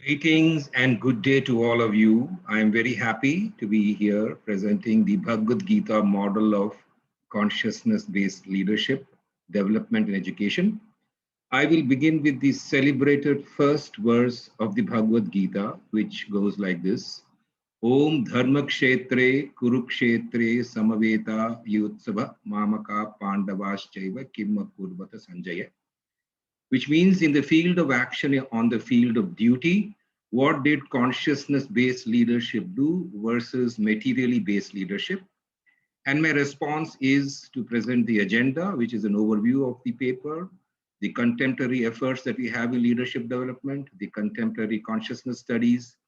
Greetings and good day to all of you. I am very happy to be here presenting the Bhagavad Gita model of consciousness-based leadership, development and education. I will begin with the celebrated first verse of the Bhagavad Gita, which goes like this. Om Dharma Kshetre Kurukshetre Samaveta Yutsava Mamaka Pandavaschaiva Kimma Kurvata Sanjaya, which means in the field of action, on the field of duty, what did consciousness-based leadership do versus materially based leadership? And my response is to present the agenda, which is an overview of the paper, the contemporary efforts that we have in leadership development, the contemporary consciousness studies,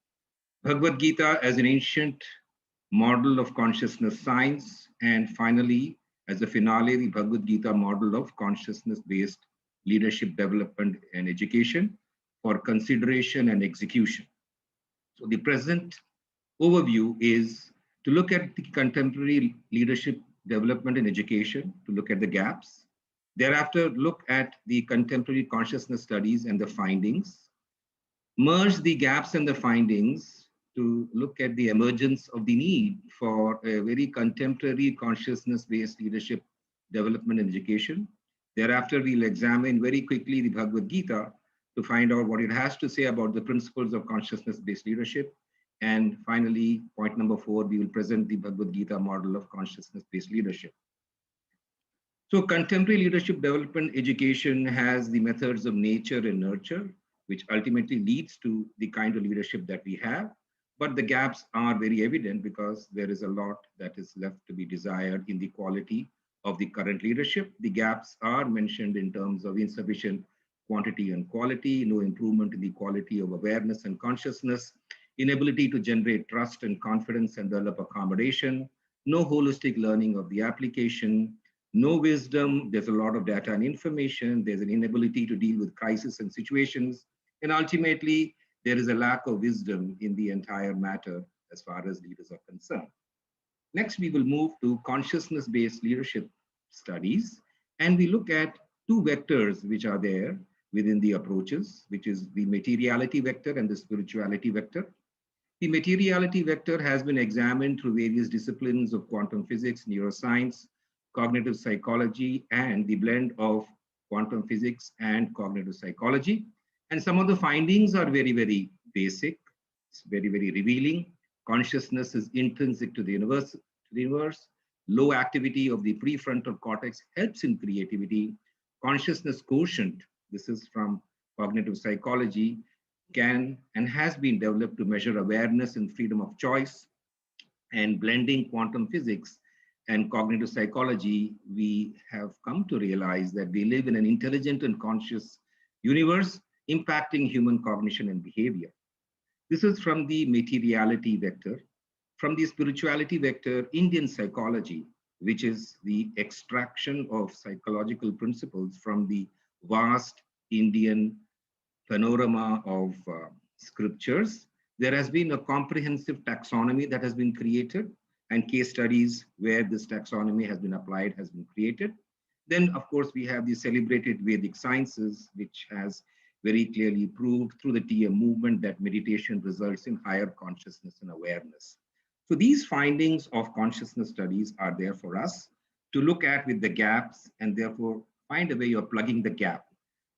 Bhagavad Gita as an ancient model of consciousness science, and finally, as a finale, the Bhagavad Gita model of consciousness-based leadership development and education for consideration and execution. So the present overview is to look at the contemporary leadership development and education, to look at the gaps. Thereafter, look at the contemporary consciousness studies and the findings. Merge the gaps and the findings to look at the emergence of the need for a very contemporary consciousness-based leadership development and education. Thereafter, we'll examine very quickly the Bhagavad Gita to find out what it has to say about the principles of consciousness-based leadership. And finally, point number 4, we will present the Bhagavad Gita model of consciousness-based leadership. So contemporary leadership development education has the methods of nature and nurture, which ultimately leads to the kind of leadership that we have. But the gaps are very evident because there is a lot that is left to be desired in the quality of the current leadership. The gaps are mentioned in terms of insufficient quantity and quality, no improvement in the quality of awareness and consciousness, inability to generate trust and confidence and develop accommodation, no holistic learning of the application, no wisdom, there's a lot of data and information, there's an inability to deal with crisis and situations, and ultimately, there is a lack of wisdom in the entire matter as far as leaders are concerned. Next, we will move to consciousness-based leadership studies, and we look at two vectors which are there within the approaches, which is the materiality vector and the spirituality vector. The materiality vector has been examined through various disciplines of quantum physics, neuroscience, cognitive psychology, and the blend of quantum physics and cognitive psychology. And some of the findings are very, very basic. It's very, very revealing. Consciousness is intrinsic to the universe. Low activity of the prefrontal cortex helps in creativity. Consciousness quotient, this is from cognitive psychology, can and has been developed to measure awareness and freedom of choice. And blending quantum physics and cognitive psychology, we have come to realize that we live in an intelligent and conscious universe impacting human cognition and behavior. This is from the materiality vector. From the spirituality vector, Indian psychology, which is the extraction of psychological principles from the vast Indian panorama of scriptures, there has been a comprehensive taxonomy that has been created, and case studies where this taxonomy has been applied has been created. Then, of course, we have the celebrated Vedic sciences, which has very clearly proved through the TM movement that meditation results in higher consciousness and awareness. So these findings of consciousness studies are there for us to look at with the gaps and therefore find a way of plugging the gap.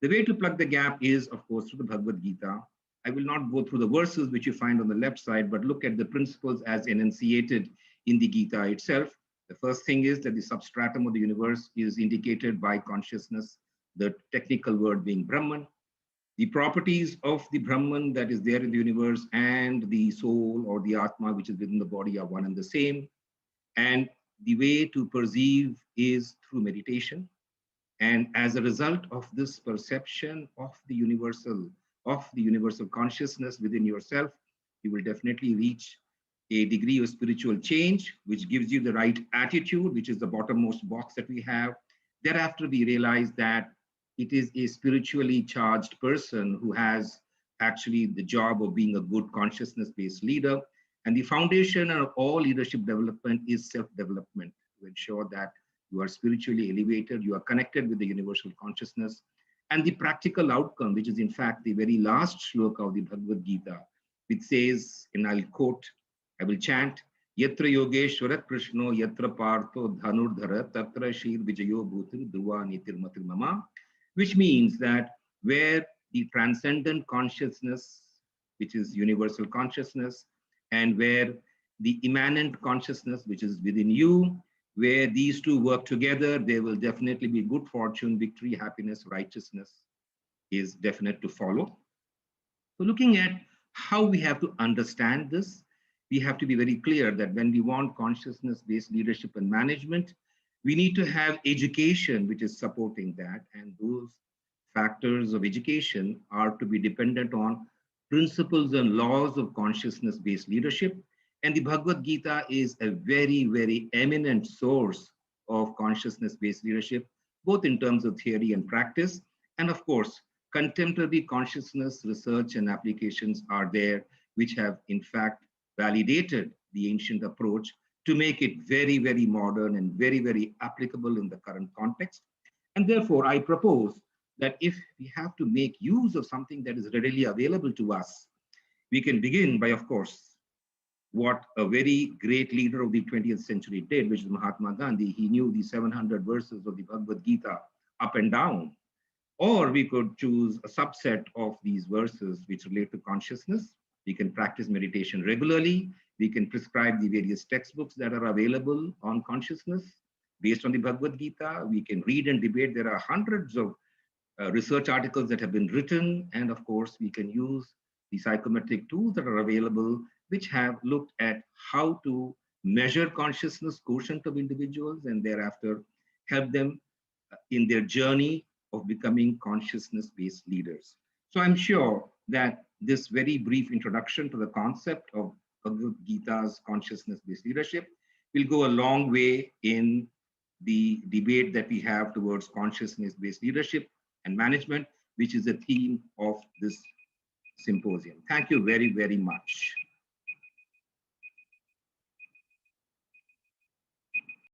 The way to plug the gap is, of course, through the Bhagavad Gita. I will not go through the verses which you find on the left side, but look at the principles as enunciated in the Gita itself. The first thing is that the substratum of the universe is indicated by consciousness, the technical word being Brahman. The properties of the Brahman that is there in the universe and the soul or the Atma, which is within the body, are one and the same. And the way to perceive is through meditation. And as a result of this perception of the universal consciousness within yourself, you will definitely reach a degree of spiritual change, which gives you the right attitude, which is the bottommost box that we have. Thereafter, we realize that it is a spiritually charged person who has actually the job of being a good consciousness-based leader. And the foundation of all leadership development is self-development to ensure that you are spiritually elevated, you are connected with the universal consciousness, and the practical outcome, which is in fact the very last shloka of the Bhagavad Gita, which says, and I'll quote, I will chant, Yatra Yogeshwara Krishno Yatra Partho Dhanurdhara Tatra Shir Vijayo Bhutir Dhruva Nitir Matir Mama, which means that where the transcendent consciousness, which is universal consciousness, and where the immanent consciousness, which is within you, where these two work together, there will definitely be good fortune, victory, happiness, righteousness is definite to follow. So looking at how we have to understand this, we have to be very clear that when we want consciousness-based leadership and management, we need to have education which is supporting that, and those factors of education are to be dependent on principles and laws of consciousness-based leadership. And the Bhagavad Gita is a very, very eminent source of consciousness-based leadership, both in terms of theory and practice. And of course, contemporary consciousness research and applications are there, which have in fact validated the ancient approach to make it very, very modern and very, very applicable in the current context. And therefore, I propose that if we have to make use of something that is readily available to us, we can begin by, of course, what a very great leader of the 20th century did, which is Mahatma Gandhi. He knew the 700 verses of the Bhagavad Gita up and down. Or we could choose a subset of these verses which relate to consciousness. We can practice meditation regularly. We can prescribe the various textbooks that are available on consciousness based on the Bhagavad Gita. We can read and debate. There are hundreds of research articles that have been written. And of course, we can use the psychometric tools that are available, which have looked at how to measure consciousness quotient of individuals and thereafter help them in their journey of becoming consciousness-based leaders. So I'm sure that this very brief introduction to the concept of Bhagavad Gita's consciousness-based leadership will go a long way in the debate that we have towards consciousness-based leadership and management, which is the theme of this symposium. Thank you very, very much.